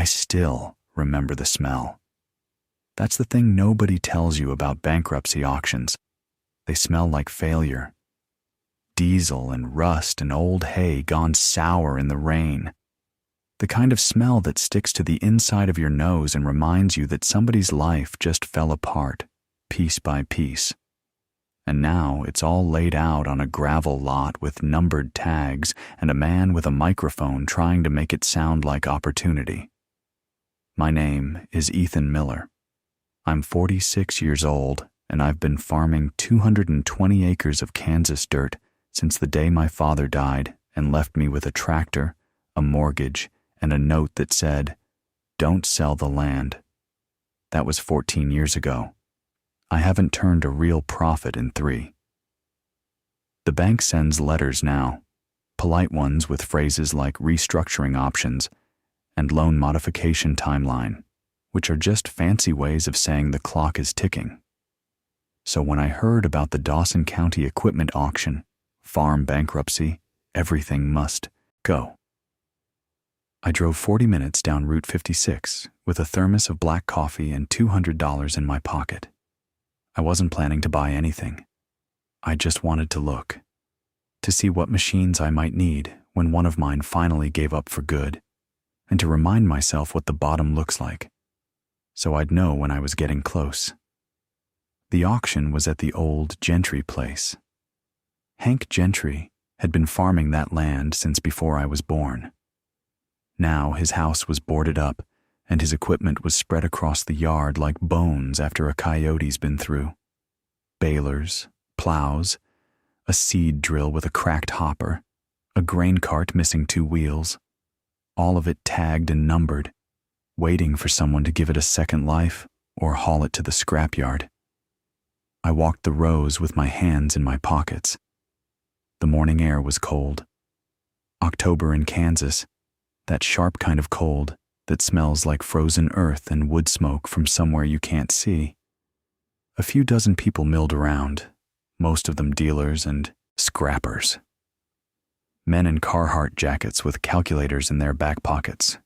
I still remember the smell. That's the thing nobody tells you about bankruptcy auctions. They smell like failure. Diesel and rust and old hay gone sour in the rain. The kind of smell that sticks to the inside of your nose and reminds you that somebody's life just fell apart, piece by piece. And now it's all laid out on a gravel lot with numbered tags and a man with a microphone trying to make it sound like opportunity. My name is Ethan Miller. I'm 46 years old, and I've been farming 220 acres of Kansas dirt since the day my father died and left me with a tractor, a mortgage, and a note that said, "Don't sell the land." That was 14 years ago. I haven't turned a real profit in 3. The bank sends letters now, polite ones with phrases like restructuring options and loan modification timeline, which are just fancy ways of saying the clock is ticking. So when I heard about the Dawson County equipment auction, farm bankruptcy, everything must go. I drove 40 minutes down Route 56 with a thermos of black coffee and $200 in my pocket. I wasn't planning to buy anything. I just wanted to look, to see what machines I might need when one of mine finally gave up for good, and to remind myself what the bottom looks like, so I'd know when I was getting close. The auction was at the old Gentry place. Hank Gentry had been farming that land since before I was born. Now his house was boarded up, and his equipment was spread across the yard like bones after a coyote's been through. Balers, plows, a seed drill with a cracked hopper, a grain cart missing 2 wheels, all of it tagged and numbered, waiting for someone to give it a second life or haul it to the scrapyard. I walked the rows with my hands in my pockets. The morning air was cold. October in Kansas, that sharp kind of cold that smells like frozen earth and wood smoke from somewhere you can't see. A few dozen people milled around, most of them dealers and scrappers. Men in Carhartt jackets with calculators in their back pockets,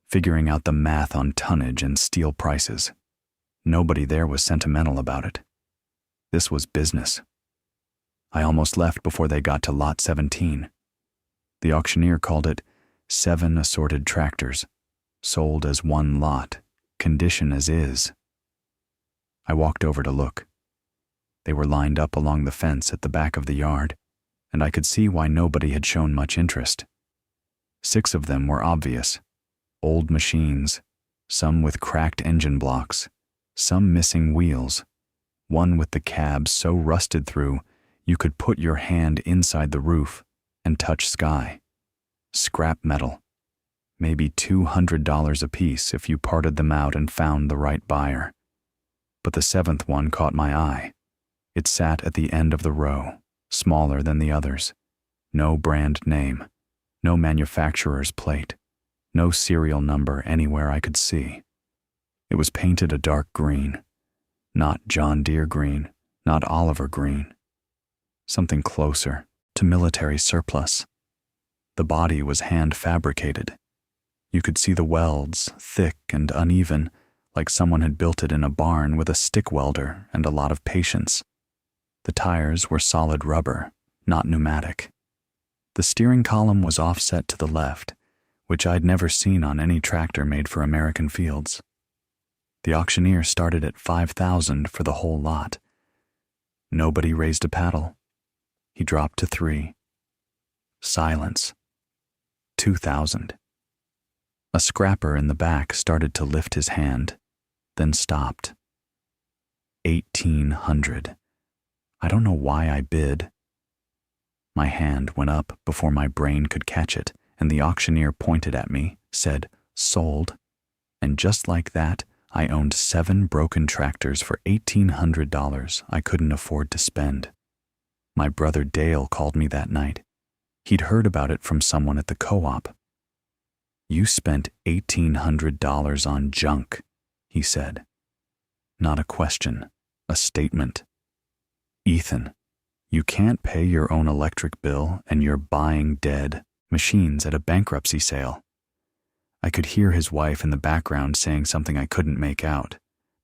figuring out the math on tonnage and steel prices. Nobody there was sentimental about it. This was business. I almost left before they got to lot 17. The auctioneer called it 7 assorted tractors, sold as 1 lot, condition as is. I walked over to look. They were lined up along the fence at the back of the yard, and I could see why nobody had shown much interest. 6 of them were obvious. Old machines, some with cracked engine blocks, some missing wheels, one with the cab so rusted through you could put your hand inside the roof and touch sky. Scrap metal. Maybe $200 apiece if you parted them out and found the right buyer. But the 7th one caught my eye. It sat at the end of the row, smaller than the others. No brand name, no manufacturer's plate, no serial number anywhere I could see. It was painted a dark green, not John Deere green, not Oliver green. Something closer to military surplus. The body was hand-fabricated. You could see the welds, thick and uneven, like someone had built it in a barn with a stick welder and a lot of patience. The tires were solid rubber, not pneumatic. The steering column was offset to the left, which I'd never seen on any tractor made for American fields. The auctioneer started at $5,000 for the whole lot. Nobody raised a paddle. He dropped to 3. Silence. $2,000. A scrapper in the back started to lift his hand, then stopped. $1,800. I don't know why I bid. My hand went up before my brain could catch it, and the auctioneer pointed at me, said, "Sold." And just like that, I owned 7 broken tractors for $1,800 I couldn't afford to spend. My brother Dale called me that night. He'd heard about it from someone at the co-op. "You spent $1,800 on junk," he said. Not a question, a statement. "Ethan, you can't pay your own electric bill and you're buying dead machines at a bankruptcy sale. I could hear his wife in the background saying something I couldn't make out,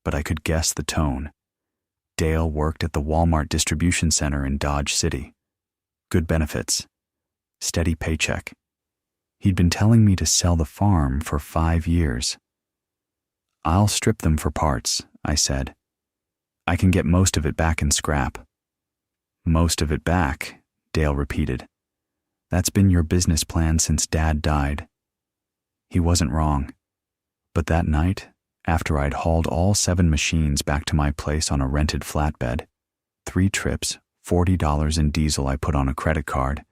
but I could guess the tone. Dale worked at the Walmart distribution center in Dodge City. Good benefits. Steady paycheck. He'd been telling me to sell the farm for 5 years. "I'll strip them for parts," I said. "I can get most of it back in scrap." "Most of it back," Dale repeated. "That's been your business plan since Dad died." He wasn't wrong. But that night, after I'd hauled all 7 machines back to my place on a rented flatbed, 3 trips, $40 in diesel I put on a credit card,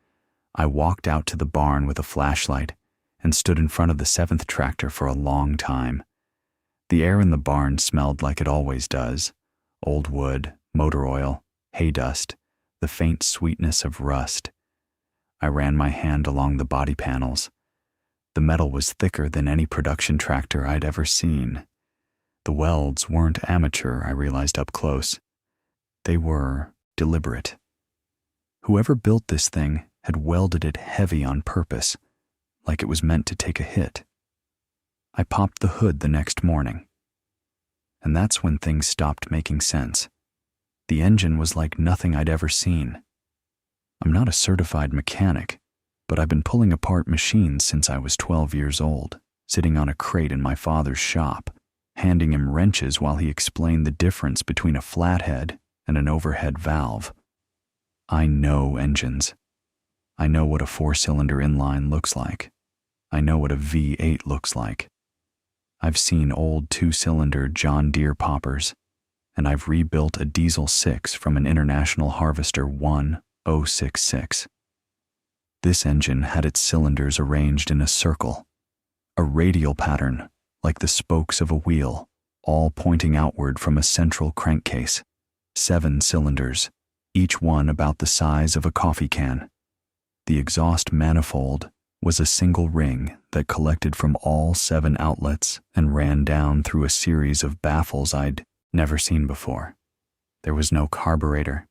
I walked out to the barn with a flashlight and stood in front of the 7th tractor for a long time. The air in the barn smelled like it always does: old wood, motor oil, hay dust, the faint sweetness of rust. I ran my hand along the body panels. The metal was thicker than any production tractor I'd ever seen. The welds weren't amateur, I realized up close. They were deliberate. Whoever built this thing had welded it heavy on purpose, like it was meant to take a hit. I popped the hood the next morning. And that's when things stopped making sense. The engine was like nothing I'd ever seen. I'm not a certified mechanic, but I've been pulling apart machines since I was 12 years old, sitting on a crate in my father's shop, handing him wrenches while he explained the difference between a flathead and an overhead valve. I know engines. I know what a 4-cylinder inline looks like. I know what a V8 looks like. I've seen old 2-cylinder John Deere poppers, and I've rebuilt a Diesel 6 from an International Harvester 1066. This engine had its cylinders arranged in a circle, a radial pattern like the spokes of a wheel, all pointing outward from a central crankcase. 7 cylinders, each one about the size of a coffee can. The exhaust manifold was a single ring that collected from all 7 outlets and ran down through a series of baffles I'd never seen before. There was no carburetor.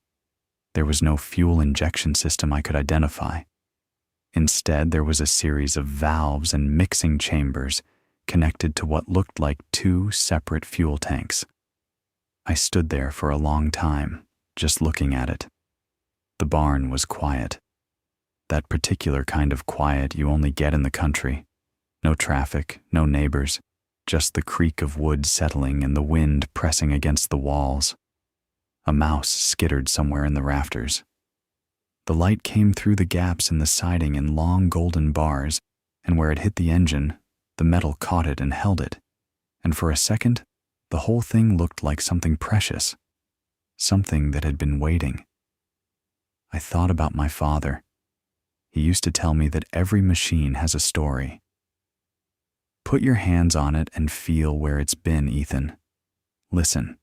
There was no fuel injection system I could identify. Instead, there was a series of valves and mixing chambers connected to what looked like 2 separate fuel tanks. I stood there for a long time, just looking at it. The barn was quiet. That particular kind of quiet you only get in the country. No traffic, no neighbors, just the creak of wood settling and the wind pressing against the walls. A mouse skittered somewhere in the rafters. The light came through the gaps in the siding in long golden bars, and where it hit the engine, the metal caught it and held it. And for a second, the whole thing looked like something precious, something that had been waiting. I thought about my father. He used to tell me that every machine has a story. Put your hands on it and feel where it's been, Ethan. Listen.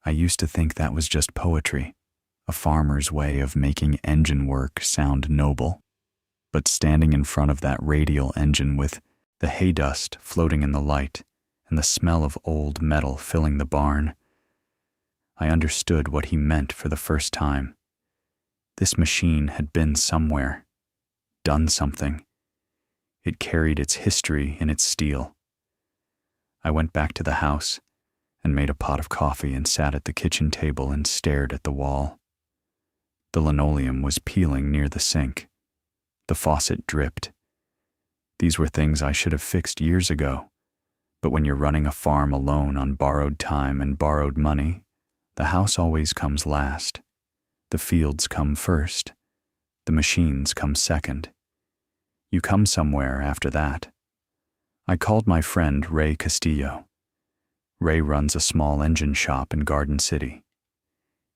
I used to think that was just poetry, a farmer's way of making engine work sound noble. But standing in front of that radial engine with the hay dust floating in the light and the smell of old metal filling the barn, I understood what he meant for the first time. This machine had been somewhere, done something. It carried its history in its steel. I went back to the house and made a pot of coffee and sat at the kitchen table and stared at the wall. The linoleum was peeling near the sink. The faucet dripped. These were things I should have fixed years ago, but when you're running a farm alone on borrowed time and borrowed money, the house always comes last. The fields come first. The machines come second. You come somewhere after that. I called my friend Ray Castillo. Ray runs a small engine shop in Garden City.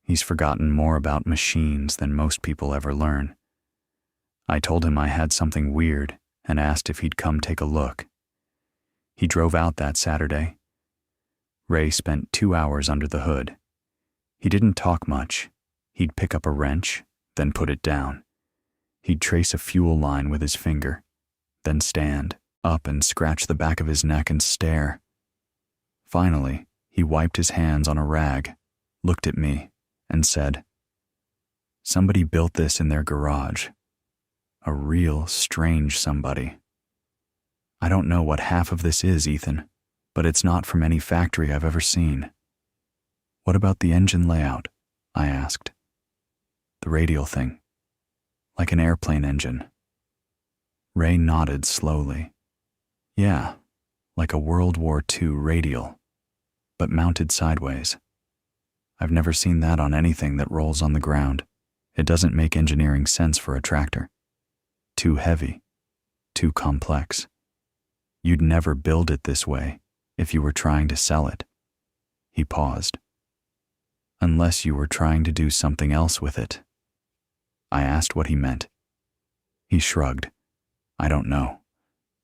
He's forgotten more about machines than most people ever learn. I told him I had something weird and asked if he'd come take a look. He drove out that Saturday. Ray spent 2 hours under the hood. He didn't talk much. He'd pick up a wrench, then put it down. He'd trace a fuel line with his finger, then stand up and scratch the back of his neck and stare. Finally, he wiped his hands on a rag, looked at me, and said, "Somebody built this in their garage. A real strange somebody." I don't know what half of this is, Ethan, but it's not from any factory I've ever seen. What about the engine layout? I asked. The radial thing. Like an airplane engine. Ray nodded slowly. Yeah, like a World War II radial, but mounted sideways. I've never seen that on anything that rolls on the ground. It doesn't make engineering sense for a tractor. Too heavy, too complex. You'd never build it this way if you were trying to sell it. He paused. Unless you were trying to do something else with it. I asked what he meant. He shrugged. I don't know,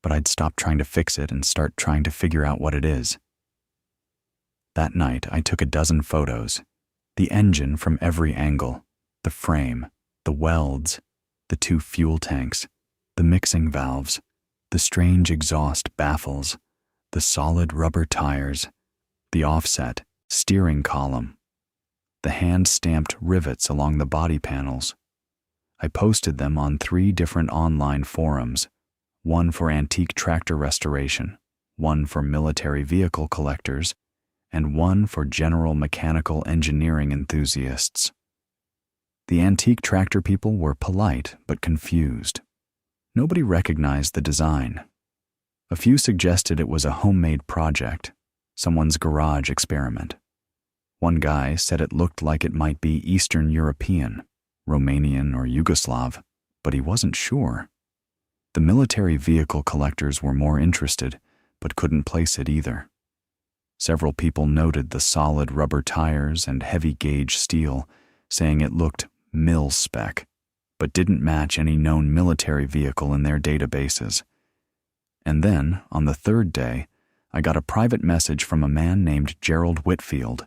but I'd stop trying to fix it and start trying to figure out what it is. That night, I took a dozen photos. The engine from every angle, the frame, the welds, the 2 fuel tanks, the mixing valves, the strange exhaust baffles, the solid rubber tires, the offset, steering column, the hand-stamped rivets along the body panels. I posted them on 3 different online forums, one for antique tractor restoration, one for military vehicle collectors, and one for general mechanical engineering enthusiasts. The antique tractor people were polite but confused. Nobody recognized the design. A few suggested it was a homemade project, someone's garage experiment. One guy said it looked like it might be Eastern European, Romanian or Yugoslav, but he wasn't sure. The military vehicle collectors were more interested, but couldn't place it either. Several people noted the solid rubber tires and heavy gauge steel, saying it looked mil-spec, but didn't match any known military vehicle in their databases. And then, on the 3rd day, I got a private message from a man named Gerald Whitfield.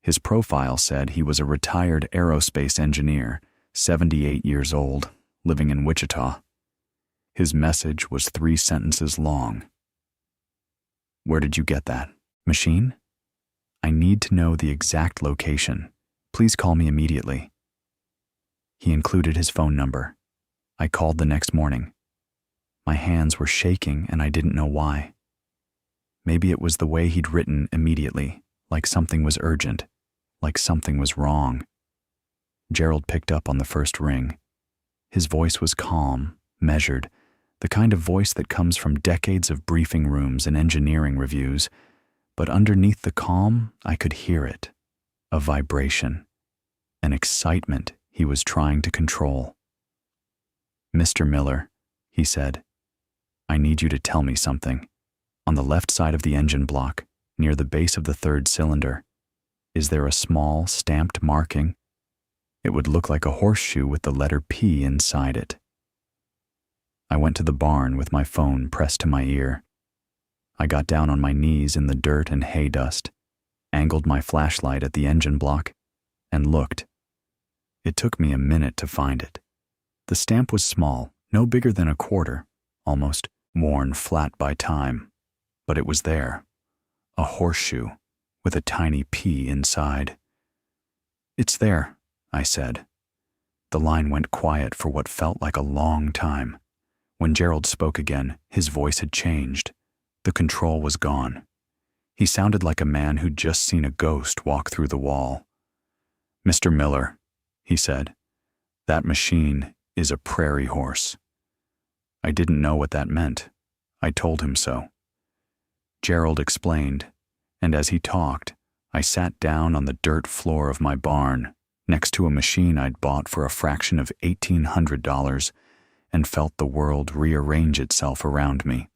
His profile said he was a retired aerospace engineer, 78 years old, living in Wichita. His message was 3 sentences long. Where did you get that? Machine? I need to know the exact location. Please call me immediately. He included his phone number. I called the next morning. My hands were shaking and I didn't know why. Maybe it was the way he'd written immediately, like something was urgent, like something was wrong. Gerald picked up on the first ring. His voice was calm, measured, the kind of voice that comes from decades of briefing rooms and engineering reviews, but underneath the calm, I could hear it, a vibration, an excitement he was trying to control. Mr. Miller, he said, I need you to tell me something. On the left side of the engine block, near the base of the 3rd cylinder, is there a small stamped marking? It would look like a horseshoe with the letter P inside it. I went to the barn with my phone pressed to my ear. I got down on my knees in the dirt and hay dust, angled my flashlight at the engine block, and looked. It took me a minute to find it. The stamp was small, no bigger than a quarter, almost worn flat by time, but it was there, a horseshoe with a tiny P inside. It's there, I said. The line went quiet for what felt like a long time. When Gerald spoke again, his voice had changed. The control was gone. He sounded like a man who'd just seen a ghost walk through the wall. Mr. Miller, he said, that machine is a prairie horse. I didn't know what that meant. I told him so. Gerald explained, and as he talked, I sat down on the dirt floor of my barn, next to a machine I'd bought for a fraction of $1,800, and felt the world rearrange itself around me.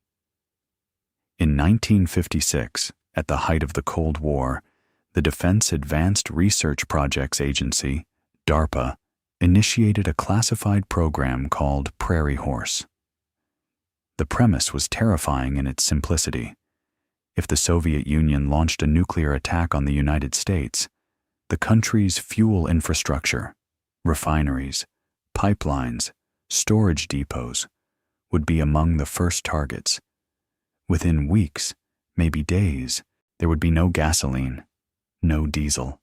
In 1956, at the height of the Cold War, the Defense Advanced Research Projects Agency, DARPA, initiated a classified program called Prairie Horse. The premise was terrifying in its simplicity. If the Soviet Union launched a nuclear attack on the United States, the country's fuel infrastructure, refineries, pipelines, storage depots, would be among the first targets. Within weeks, maybe days, there would be no gasoline, no diesel.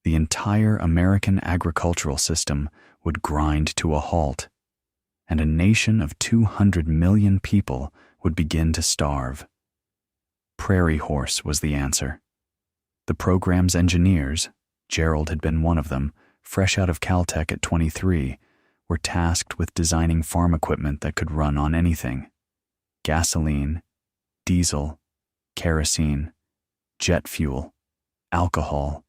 The entire American agricultural system would grind to a halt, and a nation of 200 million people would begin to starve. Prairie horse was the answer. The program's engineers, Gerald had been one of them, fresh out of Caltech at 23, were tasked with designing farm equipment that could run on anything: gasoline, diesel, kerosene, jet fuel, alcohol,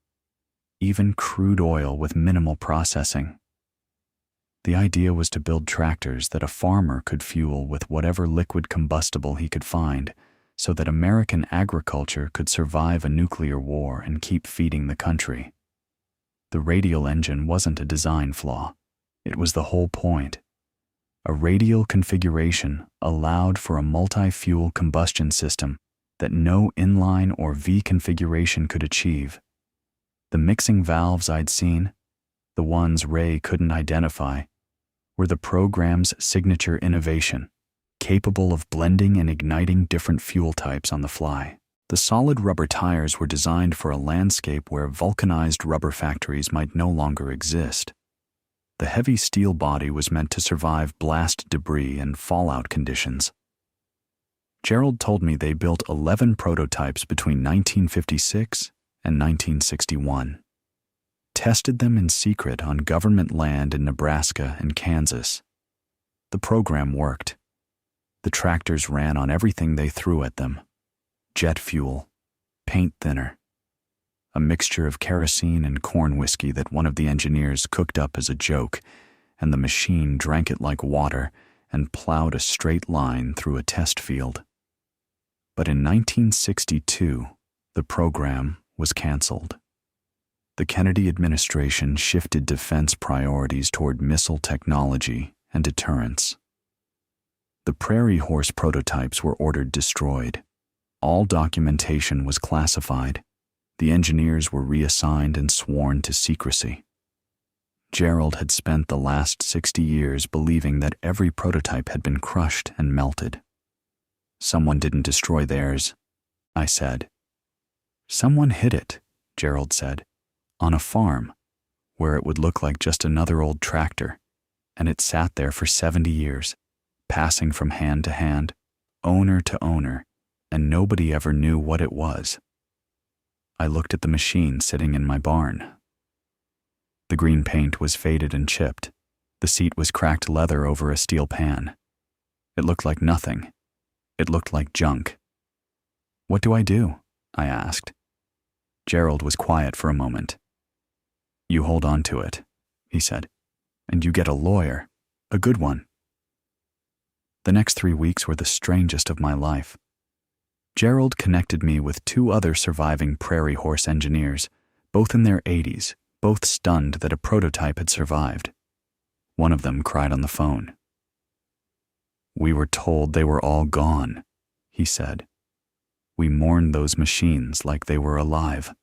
even crude oil with minimal processing. The idea was to build tractors that a farmer could fuel with whatever liquid combustible he could find, so that American agriculture could survive a nuclear war and keep feeding the country. The radial engine wasn't a design flaw. It was the whole point. A radial configuration allowed for a multi-fuel combustion system that no inline or V configuration could achieve. The mixing valves I'd seen, the ones Ray couldn't identify, were the program's signature innovation, capable of blending and igniting different fuel types on the fly. The solid rubber tires were designed for a landscape where vulcanized rubber factories might no longer exist. The heavy steel body was meant to survive blast debris and fallout conditions. Gerald told me they built 11 prototypes between 1956 and 1961. Tested them in secret on government land in Nebraska and Kansas. The program worked. The tractors ran on everything they threw at them: jet fuel, paint thinner, a mixture of kerosene and corn whiskey that one of the engineers cooked up as a joke, and the machine drank it like water and plowed a straight line through a test field. But in 1962, the program was canceled. The Kennedy administration shifted defense priorities toward missile technology and deterrence. The Prairie Horse prototypes were ordered destroyed. All documentation was classified. The engineers were reassigned and sworn to secrecy. Gerald had spent the last 60 years believing that every prototype had been crushed and melted. Someone didn't destroy theirs, I said. Someone hid it, Gerald said, on a farm, where it would look like just another old tractor, and it sat there for 70 years, passing from hand to hand, owner to owner, and nobody ever knew what it was. I looked at the machine sitting in my barn. The green paint was faded and chipped. The seat was cracked leather over a steel pan. It looked like nothing. It looked like junk. "What do I do?" I asked. Gerald was quiet for a moment. "You hold on to it," he said, "and you get a lawyer, a good one." The next 3 weeks were the strangest of my life. Gerald connected me with 2 other surviving Prairie Horse engineers, both in their 80s, both stunned that a prototype had survived. One of them cried on the phone. "We were told they were all gone," he said. "We mourned those machines like they were alive."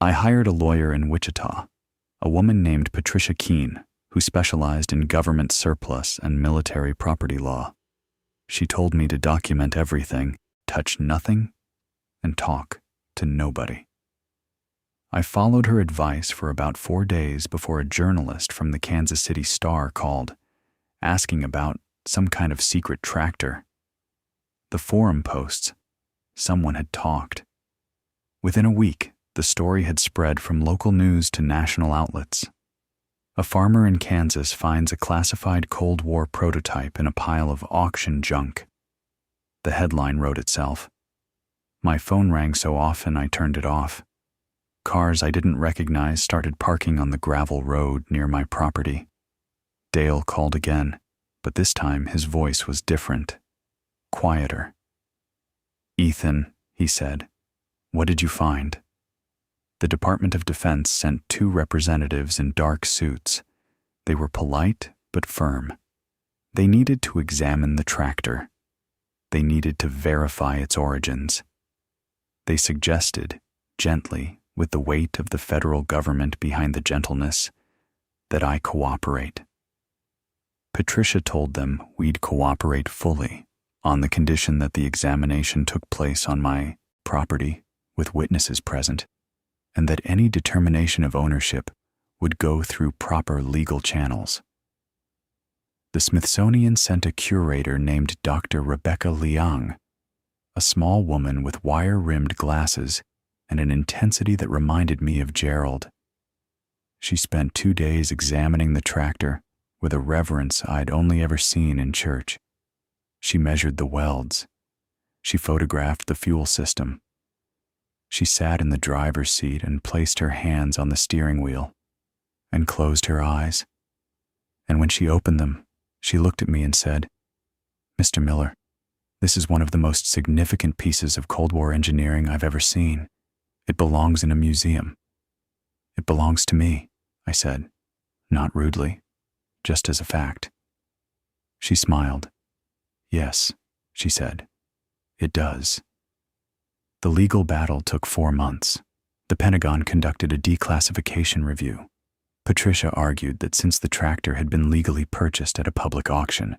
I hired a lawyer in Wichita, a woman named Patricia Keene, who specialized in government surplus and military property law. She told me to document everything, touch nothing, and talk to nobody. I followed her advice for about 4 days before a journalist from the Kansas City Star called, asking about some kind of secret tractor. The forum posts, someone had talked. Within a week, the story had spread from local news to national outlets. A farmer in Kansas finds a classified Cold War prototype in a pile of auction junk. The headline wrote itself. My phone rang so often I turned it off. Cars I didn't recognize started parking on the gravel road near my property. Dale called again, but this time his voice was different, quieter. "Ethan," he said, "what did you find?" The Department of Defense sent 2 representatives in dark suits. They were polite but firm. They needed to examine the tractor. They needed to verify its origins. They suggested, gently, with the weight of the federal government behind the gentleness, that I cooperate. Patricia told them we'd cooperate fully, on the condition that the examination took place on my property with witnesses present, and that any determination of ownership would go through proper legal channels. The Smithsonian sent a curator named Dr. Rebecca Liang, a small woman with wire-rimmed glasses and an intensity that reminded me of Gerald. She spent 2 days examining the tractor with a reverence I'd only ever seen in church. She measured the welds. She photographed the fuel system. She sat in the driver's seat and placed her hands on the steering wheel and closed her eyes. And when she opened them, she looked at me and said, "Mr. Miller, this is one of the most significant pieces of Cold War engineering I've ever seen. It belongs in a museum." "It belongs to me," I said, not rudely, just as a fact. She smiled. "Yes," she said, "it does." The legal battle took 4 months. The Pentagon conducted a declassification review. Patricia argued that since the tractor had been legally purchased at a public auction,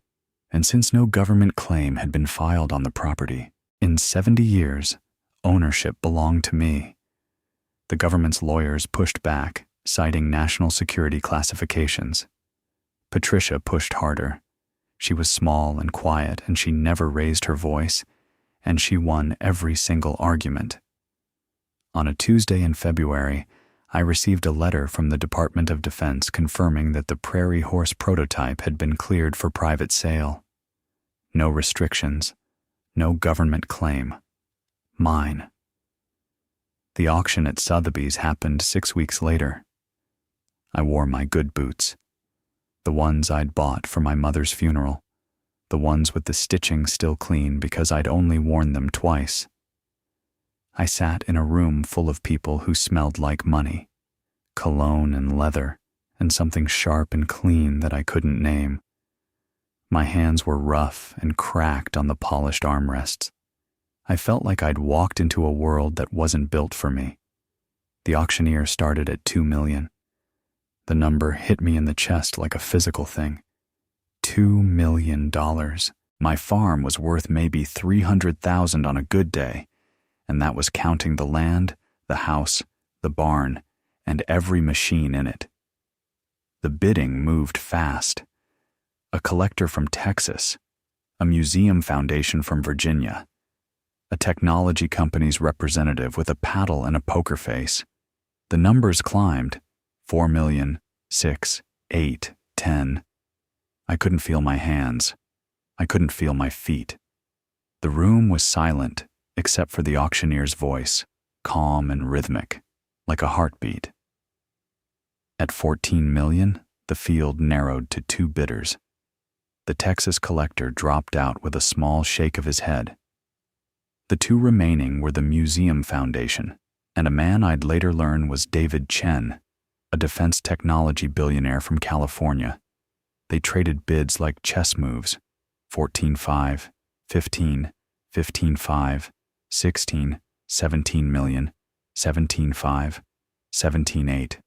and since no government claim had been filed on the property, in 70 years, ownership belonged to me. The government's lawyers pushed back, citing national security classifications. Patricia pushed harder. She was small and quiet, and she never raised her voice, and she won every single argument. On a Tuesday in February, I received a letter from the Department of Defense confirming that the Prairie Horse prototype had been cleared for private sale. No restrictions, no government claim. Mine. The auction at Sotheby's happened 6 weeks later. I wore my good boots, the ones I'd bought for my mother's funeral, the ones with the stitching still clean because I'd only worn them twice. I sat in a room full of people who smelled like money, cologne and leather, and something sharp and clean that I couldn't name. My hands were rough and cracked on the polished armrests. I felt like I'd walked into a world that wasn't built for me. The auctioneer started at $2 million. The number hit me in the chest like a physical thing. $2 million. My farm was worth maybe $300,000 on a good day, and that was counting the land, the house, the barn, and every machine in it. The bidding moved fast. A collector from Texas, a museum foundation from Virginia, a technology company's representative with a paddle and a poker face. The numbers climbed. 4 million, 6, 8, 10. I couldn't feel my hands. I couldn't feel my feet. The room was silent, except for the auctioneer's voice, calm and rhythmic, like a heartbeat. At 14 million, the field narrowed to 2 bidders. The Texas collector dropped out with a small shake of his head. The 2 remaining were the Museum Foundation, and a man I'd later learn was David Chen, a defense technology billionaire from California. They traded bids like chess moves, 14.5, 15, 15.5, 16, 17 million, 17.5, 17.8.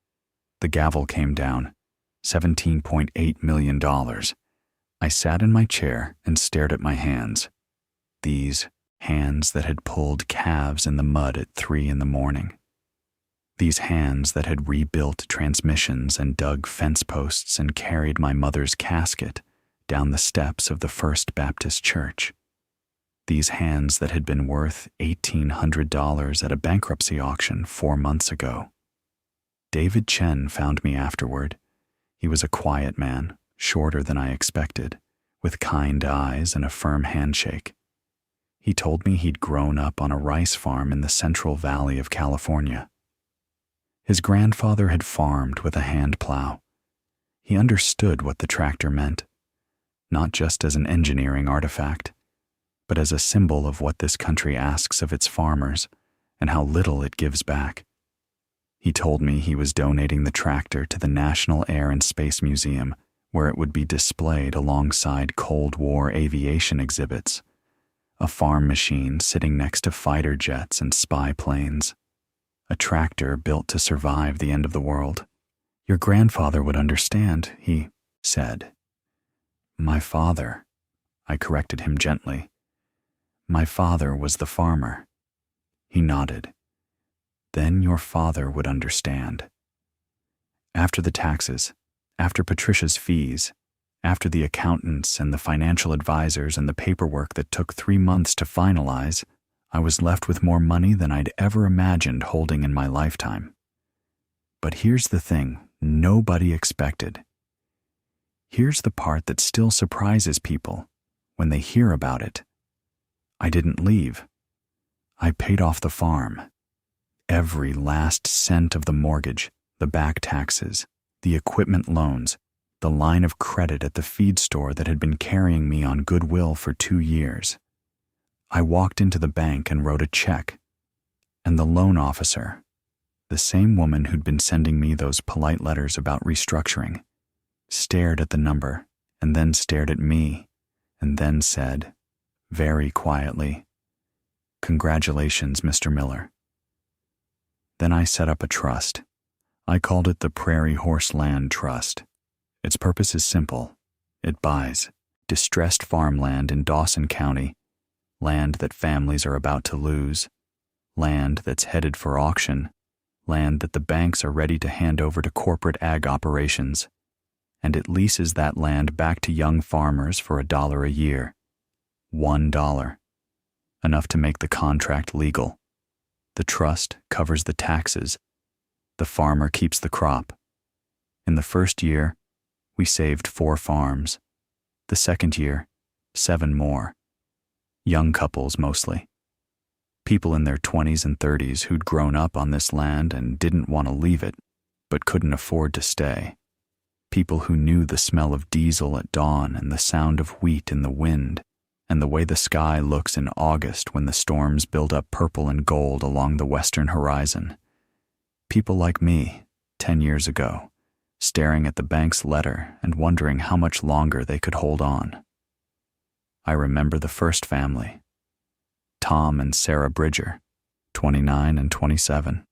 The gavel came down, $17.8 million. I sat in my chair and stared at my hands. These hands that had pulled calves in the mud at 3 a.m. These hands that had rebuilt transmissions and dug fence posts and carried my mother's casket down the steps of the First Baptist Church. These hands that had been worth $1,800 at a bankruptcy auction 4 months ago. David Chen found me afterward. He was a quiet man, shorter than I expected, with kind eyes and a firm handshake. He told me he'd grown up on a rice farm in the Central Valley of California. His grandfather had farmed with a hand plow. He understood what the tractor meant, not just as an engineering artifact, but as a symbol of what this country asks of its farmers and how little it gives back. He told me he was donating the tractor to the National Air and Space Museum, where it would be displayed alongside Cold War aviation exhibits, a farm machine sitting next to fighter jets and spy planes. A tractor built to survive the end of the world. "Your grandfather would understand," he said. "My father," I corrected him gently. "My father was the farmer." He nodded. "Then your father would understand." After the taxes, after Patricia's fees, After the accountants and the financial advisors and the paperwork that took 3 months to finalize, I was left with more money than I'd ever imagined holding in my lifetime. But here's the thing nobody expected. Here's the part that still surprises people when they hear about it. I didn't leave. I paid off the farm. Every last cent of the mortgage, the back taxes, the equipment loans, the line of credit at the feed store that had been carrying me on goodwill for 2 years. I walked into the bank and wrote a check, and the loan officer, the same woman who'd been sending me those polite letters about restructuring, stared at the number and then stared at me and then said, very quietly, "Congratulations, Mr. Miller." Then I set up a trust. I called it the Prairie Horse Land Trust. Its purpose is simple. It buys distressed farmland in Dawson County, land that families are about to lose, land that's headed for auction, land that the banks are ready to hand over to corporate ag operations, and it leases that land back to young farmers for $1 a year. $1. Enough to make the contract legal. The trust covers the taxes. The farmer keeps the crop. In the first year, we saved 4 farms. The second year, 7 more. Young couples mostly. People in their 20s and 30s who'd grown up on this land and didn't want to leave it, but couldn't afford to stay. People who knew the smell of diesel at dawn and the sound of wheat in the wind, and the way the sky looks in August when the storms build up purple and gold along the western horizon. People like me, 10 years ago, staring at the bank's letter and wondering how much longer they could hold on. I remember the first family, Tom and Sarah Bridger, 29 and 27,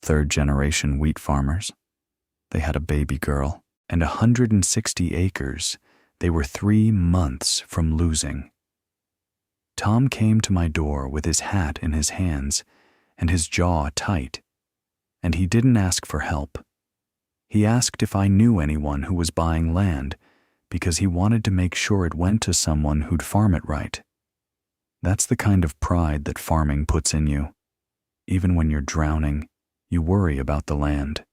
third-generation wheat farmers. They had a baby girl and 160 acres they were 3 months from losing. Tom came to my door with his hat in his hands and his jaw tight, and he didn't ask for help. He asked if I knew anyone who was buying land because he wanted to make sure it went to someone who'd farm it right. That's the kind of pride that farming puts in you. Even when you're drowning, you worry about the land.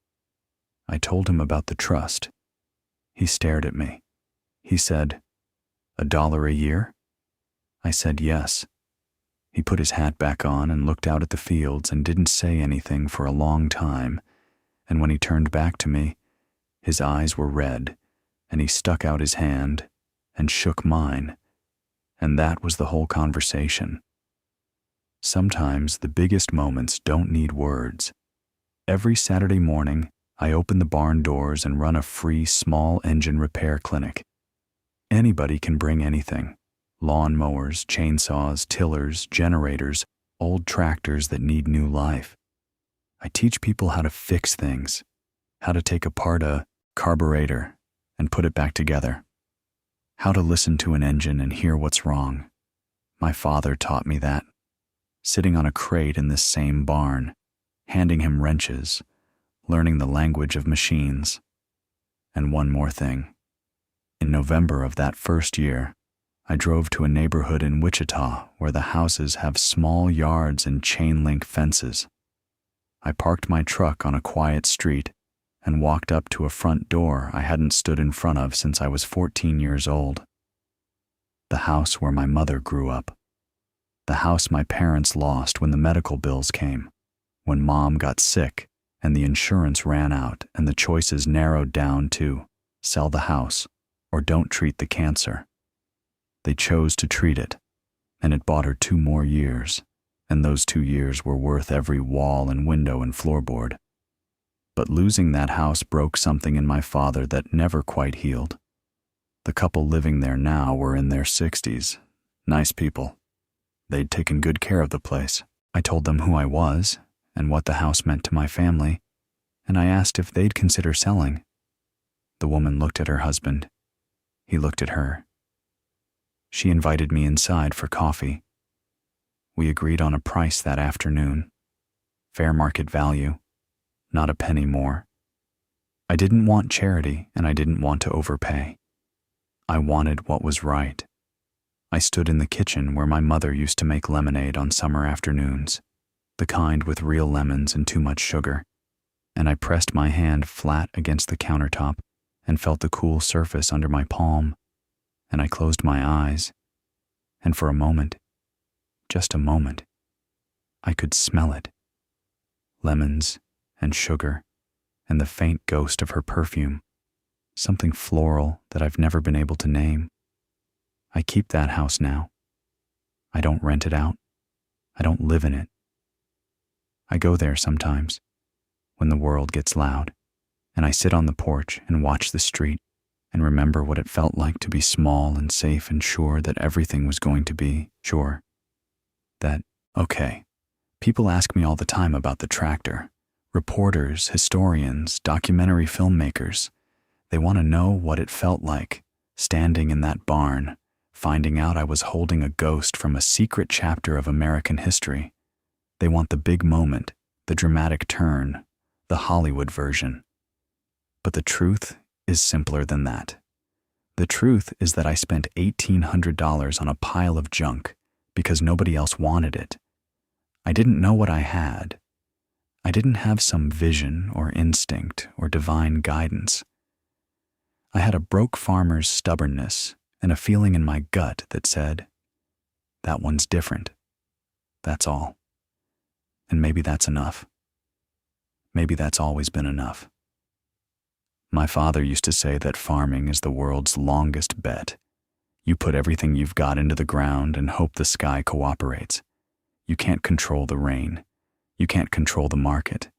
I told him about the trust. He stared at me. He said, $1 a year? I said yes. He put his hat back on and looked out at the fields and didn't say anything for a long time, and when he turned back to me, his eyes were red, and he stuck out his hand and shook mine, and that was the whole conversation. Sometimes the biggest moments don't need words. Every Saturday morning, I open the barn doors and run a free small engine repair clinic. Anybody can bring anything. Lawn mowers, chainsaws, tillers, generators, old tractors that need new life. I teach people how to fix things, how to take apart a carburetor and put it back together, how to listen to an engine and hear what's wrong. My father taught me that, sitting on a crate in this same barn, handing him wrenches, learning the language of machines. And one more thing. In November of that first year, I drove to a neighborhood in Wichita where the houses have small yards and chain-link fences. I parked my truck on a quiet street and walked up to a front door I hadn't stood in front of since I was 14 years old. The house where my mother grew up. The house my parents lost when the medical bills came, when Mom got sick and the insurance ran out and the choices narrowed down to sell the house or don't treat the cancer. They chose to treat it, and it bought her 2 more years, and those 2 years were worth every wall and window and floorboard. But losing that house broke something in my father that never quite healed. The couple living there now were in their 60s. Nice people. They'd taken good care of the place. I told them who I was and what the house meant to my family, and I asked if they'd consider selling. The woman looked at her husband. He looked at her. She invited me inside for coffee. We agreed on a price that afternoon. Fair market value, not a penny more. I didn't want charity and I didn't want to overpay. I wanted what was right. I stood in the kitchen where my mother used to make lemonade on summer afternoons, the kind with real lemons and too much sugar, and I pressed my hand flat against the countertop and felt the cool surface under my palm, and I closed my eyes, and for a moment, just a moment, I could smell it. Lemons and sugar and the faint ghost of her perfume, something floral that I've never been able to name. I keep that house now. I don't rent it out. I don't live in it. I go there sometimes, when the world gets loud, and I sit on the porch and watch the street and remember what it felt like to be small and safe and sure that everything was going to be sure. Okay, people ask me all the time about the tractor. Reporters, historians, documentary filmmakers. They want to know what it felt like, standing in that barn, finding out I was holding a ghost from a secret chapter of American history. They want the big moment, the dramatic turn, the Hollywood version. But the truth is simpler than that. The truth is that I spent $1,800 on a pile of junk because nobody else wanted it. I didn't know what I had. I didn't have some vision or instinct or divine guidance. I had a broke farmer's stubbornness and a feeling in my gut that said, that one's different. That's all. And maybe that's enough. Maybe that's always been enough. My father used to say that farming is the world's longest bet. You put everything you've got into the ground and hope the sky cooperates. You can't control the rain. You can't control the market.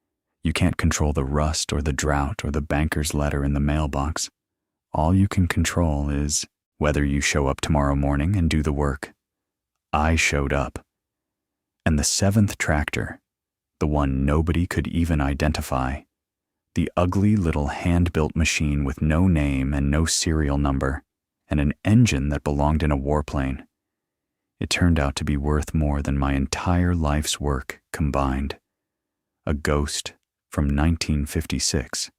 You can't control the rust or the drought or the banker's letter in the mailbox. All you can control is whether you show up tomorrow morning and do the work. I showed up. And the 7th tractor, the one nobody could even identify, the ugly little hand-built machine with no name and no serial number, and an engine that belonged in a warplane. It turned out to be worth more than my entire life's work combined. A ghost from 1956.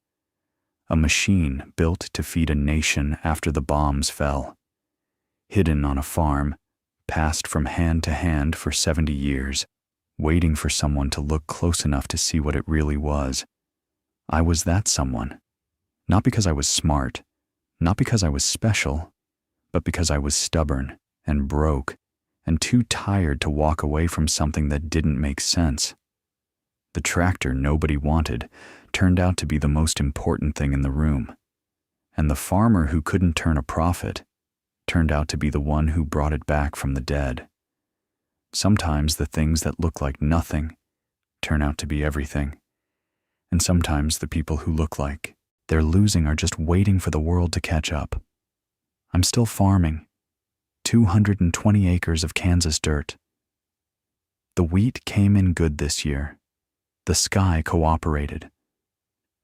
A machine built to feed a nation after the bombs fell. Hidden on a farm, passed from hand to hand for 70 years, waiting for someone to look close enough to see what it really was. I was that someone. Not because I was smart, not because I was special, but because I was stubborn and broke and too tired to walk away from something that didn't make sense. The tractor nobody wanted turned out to be the most important thing in the room, and the farmer who couldn't turn a profit turned out to be the one who brought it back from the dead. Sometimes the things that look like nothing turn out to be everything, and sometimes the people who look like they're losing are just waiting for the world to catch up. I'm still farming. 220 acres of Kansas dirt. The wheat came in good this year. The sky cooperated.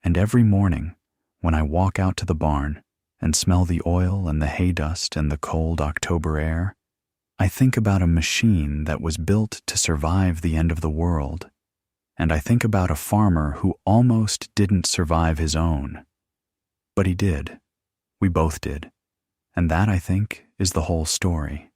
And every morning, when I walk out to the barn and smell the oil and the hay dust and the cold October air, I think about a machine that was built to survive the end of the world. And I think about a farmer who almost didn't survive his own. But he did. We both did. And that, I think, is the whole story.